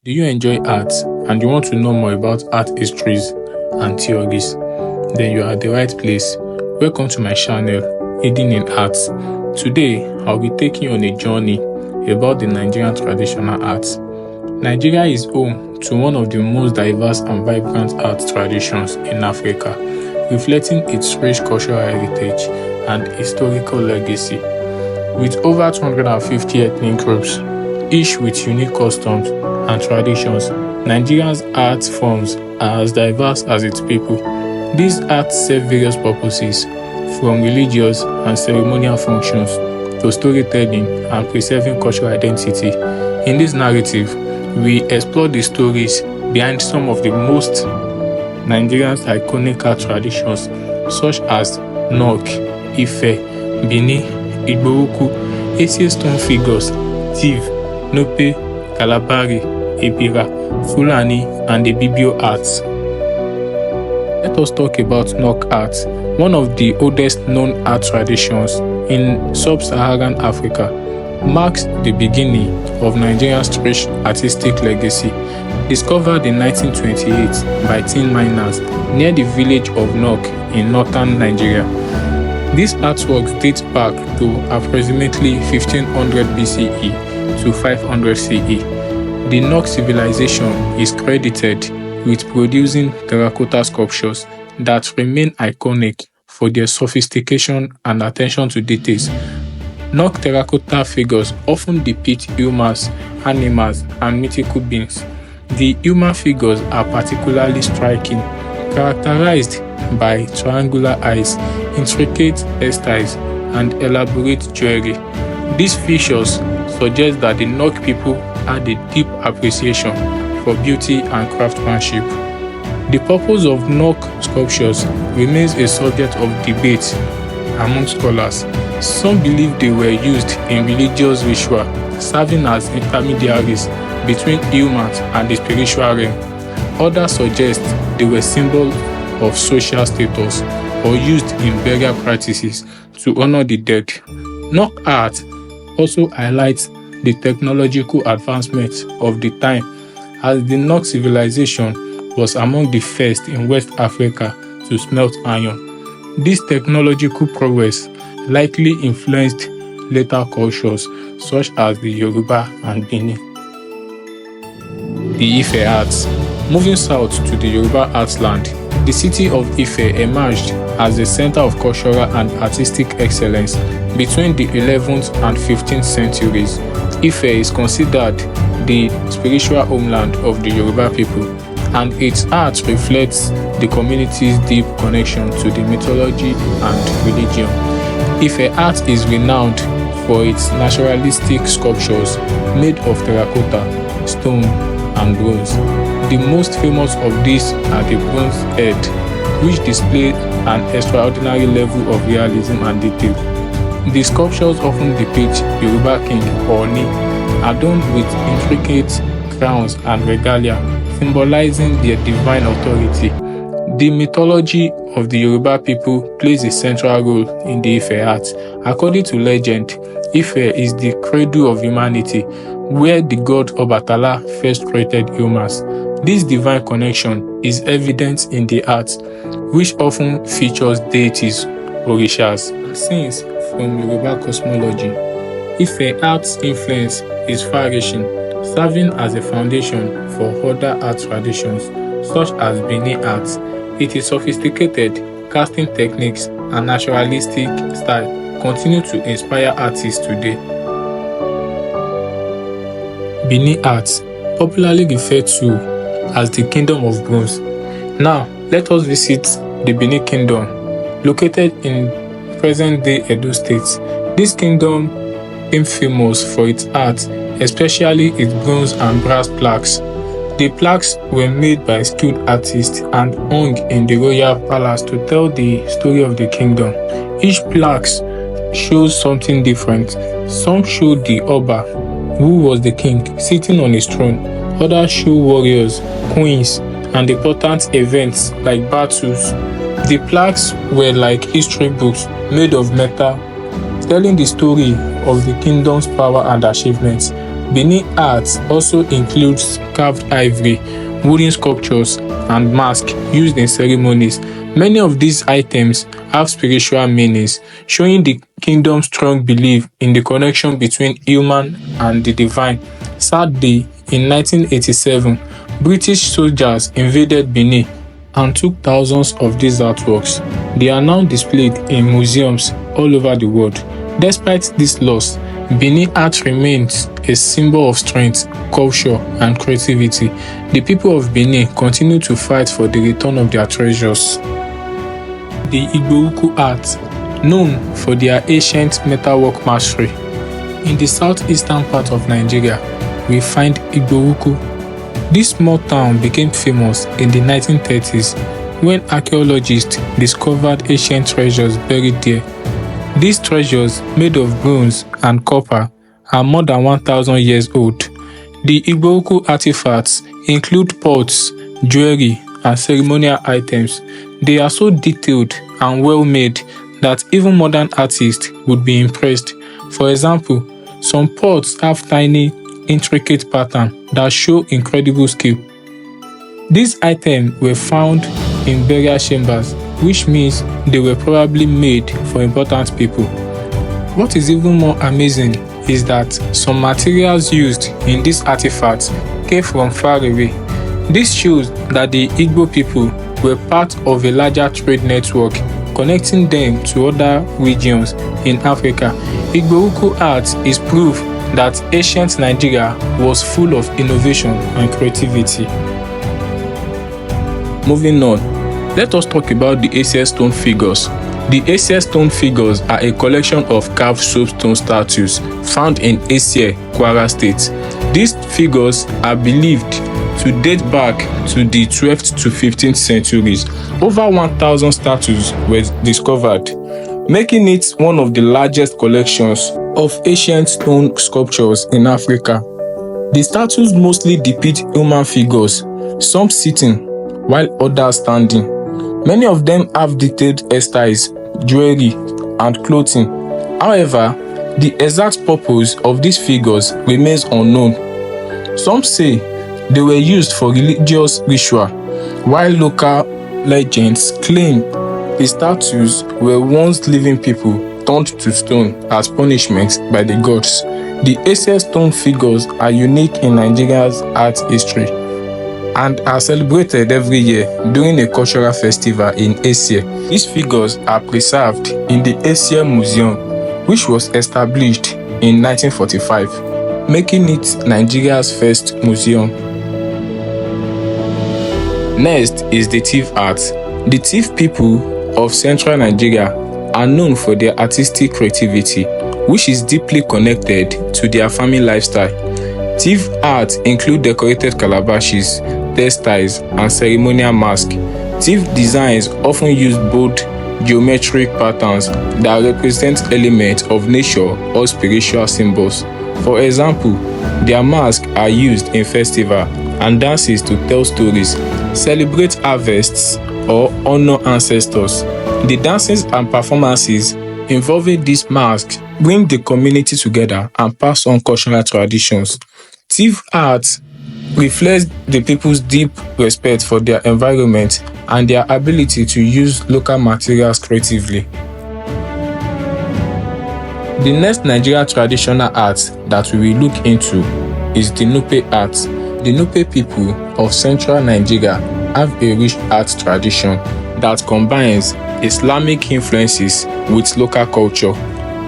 Do you enjoy art and you want to know more about art histories and theories? Then you are at the right place. Welcome to my channel, Hidden in Arts. Today, I'll be taking you on a journey about the Nigerian traditional arts. Nigeria is home to one of the most diverse and vibrant art traditions in Africa, reflecting its rich cultural heritage and historical legacy. With over 250 ethnic groups, each with unique customs and traditions, Nigeria's art forms are as diverse as its people. These arts serve various purposes, from religious and ceremonial functions to storytelling and preserving cultural identity. In this narrative, we explore the stories behind some of the most Nigeria's iconic art traditions, such as Nok, Ife, Bini, Igboruku, Ese stone figures, Tiv, Nope, Kalabari, Ebira, Fulani, and the Bibio arts. Let us talk about Nok art, one of the oldest known art traditions in sub-Saharan Africa. Marks the beginning of Nigeria's rich artistic legacy. Discovered in 1928 by tin miners near the village of Nok in northern Nigeria. This artwork dates back to approximately 1500 BCE to 500 CE. The Nok civilization is credited with producing terracotta sculptures that remain iconic for their sophistication and attention to details. Nok terracotta figures often depict humans, animals, and mythical beings. The human figures are particularly striking, characterized by triangular eyes, intricate hairstyles, and elaborate jewelry. These features suggest that the Nok people had a deep appreciation for beauty and craftsmanship. The purpose of Nok sculptures remains a subject of debate among scholars. Some believe they were used in religious ritual, serving as intermediaries between humans and the spiritual realm. Others suggest they were symbols of social status or used in burial practices to honor the dead. Nok art also highlights the technological advancements of the time, as the Nok civilization was among the first in West Africa to smelt iron. This technological progress likely influenced later cultures such as the Yoruba and Benin. The Ife arts. Moving south to the Yoruba artsland, the city of Ife emerged as a center of cultural and artistic excellence between the 11th and 15th centuries. Ife is considered the spiritual homeland of the Yoruba people, and its art reflects the community's deep connection to the mythology and religion. Ife art is renowned for its naturalistic sculptures made of terracotta, stone, and bronze. The most famous of these are the bronze head, which display an extraordinary level of realism and detail. The sculptures often depict Yoruba king or Oni, adorned with intricate crowns and regalia, symbolizing their divine authority. The mythology of the Yoruba people plays a central role in the Ife art. According to legend, Ife is the cradle of humanity, where the god Obatala first created humans. This divine connection is evident in the art, which often features deities, orishas, and scenes from Yoruba cosmology. Ife art's influence is far-reaching, serving as a foundation for other art traditions, such as Benin art. Its sophisticated casting techniques and naturalistic style continue to inspire artists today. Benin art, popularly referred to as the Kingdom of Bronze. Now, let us visit the Benin Kingdom, located in present-day Edo State. This kingdom became famous for its art, especially its bronze and brass plaques. The plaques were made by skilled artists and hung in the royal palace to tell the story of the kingdom. Each plaque shows something different. Some show the Oba, who was the king, sitting on his throne. Others show warriors, queens, and important events like battles. The plaques were like history books made of metal, telling the story of the kingdom's power and achievements. Benin art also includes carved ivory, wooden sculptures, and masks used in ceremonies. Many of these items have spiritual meanings, showing the kingdom's strong belief in the connection between human and the divine. Sadly, in 1987, British soldiers invaded Benin and took thousands of these artworks. They are now displayed in museums all over the world. Despite this loss, Benin art remains a symbol of strength, culture, and creativity. The people of Benin continue to fight for the return of their treasures. The Igboukwu art, known for their ancient metalwork mastery. In the southeastern part of Nigeria, we find Igboukwu. This small town became famous in the 1930s when archaeologists discovered ancient treasures buried there. These treasures, made of bronze and copper, are more than 1,000 years old. The Igboukwu artifacts include pots, jewelry, and ceremonial items. They are so detailed and well made that even modern artists would be impressed. For example, some pots have tiny, intricate patterns that show incredible skill. These items were found in burial chambers, which means they were probably made for important people. What is even more amazing is that some materials used in these artifacts came from far away. This shows that the Igbo people were part of a larger trade network connecting them to other regions in Africa. Igboukwu art is proof that ancient Nigeria was full of innovation and creativity. Moving on, let us talk about the Asia stone figures. The Asia stone figures are a collection of carved soapstone statues found in Asia, Kwara State. These figures are believed to date back to the 12th to 15th centuries. Over 1,000 statues were discovered, making it one of the largest collections of ancient stone sculptures in Africa. The statues mostly depict human figures, some sitting while others standing. Many of them have detailed hairstyles, jewelry, and clothing. However, the exact purpose of these figures remains unknown. Some say they were used for religious ritual, while local legends claim the statues were once living people turned to stone as punishment by the gods. The Asia stone figures are unique in Nigeria's art history and are celebrated every year during a cultural festival in Asia. These figures are preserved in the Asia Museum, which was established in 1945, making it Nigeria's first museum. Next is the Tiv art. The Tiv people of central Nigeria are known for their artistic creativity, which is deeply connected to their farming lifestyle. Tiv art include decorated calabashes, textiles, and ceremonial masks. Tiv designs often use bold geometric patterns that represent elements of nature or spiritual symbols. For example, their masks are used in festivals and dances to tell stories, celebrate harvests, or honor ancestors. The dances and performances involving these masks bring the community together and pass on cultural traditions. Tiv art reflects the people's deep respect for their environment and their ability to use local materials creatively. The next Nigeria traditional art that we will look into is the Nupe art. The Nupe people of central Nigeria have a rich art tradition that combines Islamic influences with local culture.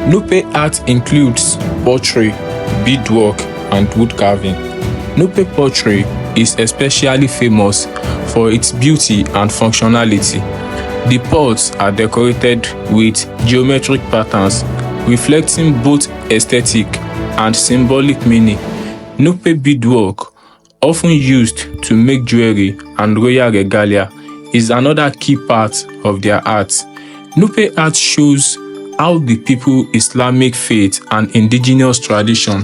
Nupe art includes pottery, beadwork, and wood carving. Nupe pottery is especially famous for its beauty and functionality. The pots are decorated with geometric patterns, reflecting both aesthetic and symbolic meaning. Nupe beadwork, often used to make jewelry and royal regalia, is another key part of their art. Nupe art shows how the people's Islamic faith and indigenous tradition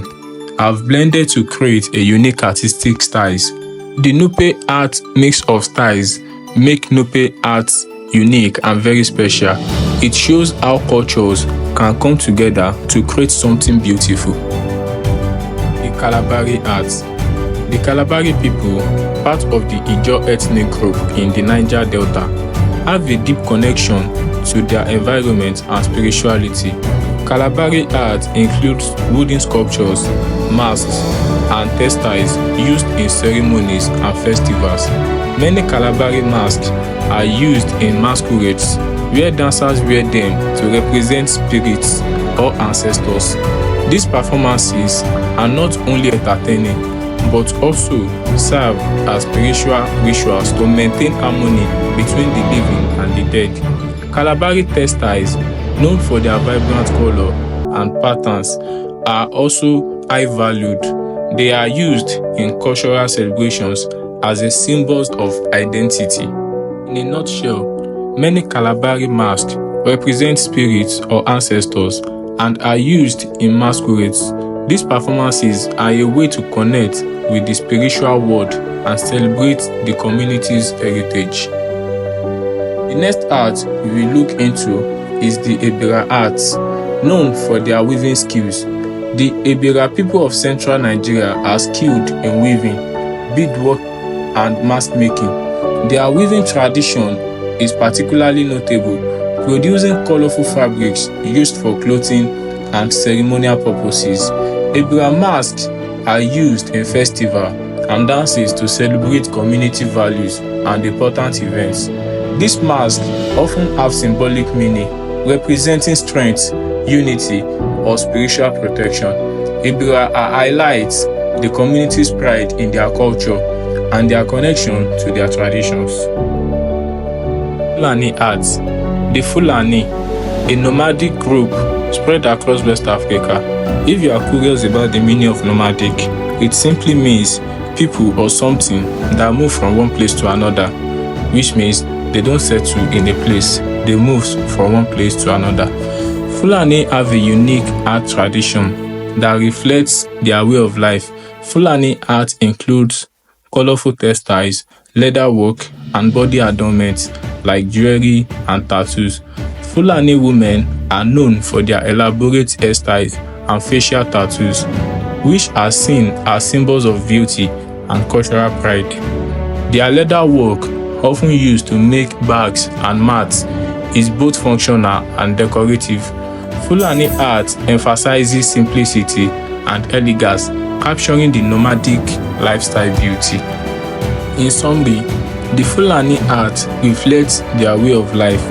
have blended to create a unique artistic styles. The Nupe art mix of styles make Nupe art unique and very special. It shows how cultures can come together to create something beautiful. The Calabari art. The Calabari people, part of the Ijaw ethnic group in the Niger Delta, have a deep connection to their environment and spirituality. Calabari art includes wooden sculptures, masks, and textiles used in ceremonies and festivals. Many Calabari masks are used in masquerades, where dancers wear them to represent spirits or ancestors. These performances are not only entertaining, but also serve as spiritual rituals to maintain harmony between the living and the dead. Calabari textiles, known for their vibrant color and patterns, are also high valued. They are used in cultural celebrations as a symbol of identity. In a nutshell, many Calabari masks represent spirits or ancestors and are used in masquerades. These performances are a way to connect with the spiritual world and celebrate the community's heritage. The next art we will look into is the Ebira arts, known for their weaving skills. The Ebira people of central Nigeria are skilled in weaving, beadwork, and mask making. Their weaving tradition is particularly notable, producing colorful fabrics used for clothing and ceremonial purposes. Ebira masks are used in festivals and dances to celebrate community values and important events. These masks often have symbolic meaning, representing strength, unity, or spiritual protection. Ebira highlights the community's pride in their culture and their connection to their traditions. Fulani arts. The Fulani, a nomadic group spread across West Africa. If you are curious about the meaning of nomadic, it simply means people or something that move from one place to another, which means they don't settle in a place, they move from one place to another. Fulani have a unique art tradition that reflects their way of life. Fulani art includes colorful textiles, leather work, and body adornments like jewelry and tattoos. Fulani women are known for their elaborate hairstyles and facial tattoos, which are seen as symbols of beauty and cultural pride. Their leather work, often used to make bags and mats, is both functional and decorative. Fulani art emphasizes simplicity and elegance, capturing the nomadic lifestyle beauty. In summary, the Fulani art reflects their way of life,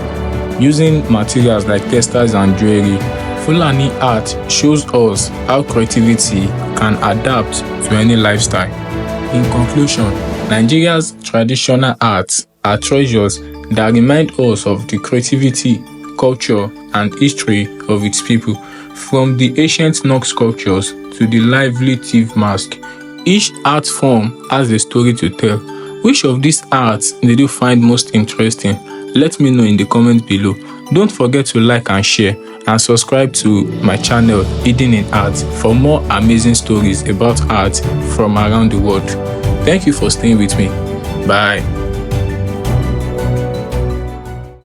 using materials like textiles and jewelry. Fulani art shows us how creativity can adapt to any lifestyle. In conclusion, Nigeria's traditional arts are treasures that remind us of the creativity, culture, and history of its people. From the ancient Nok sculptures to the lively thief mask, each art form has a story to tell. Which of these arts did you find most interesting? Let me know in the comments below. Don't forget to like and share, and subscribe to my channel Hidden in Art for more amazing stories about art from around the world. Thank you for staying with me. Bye.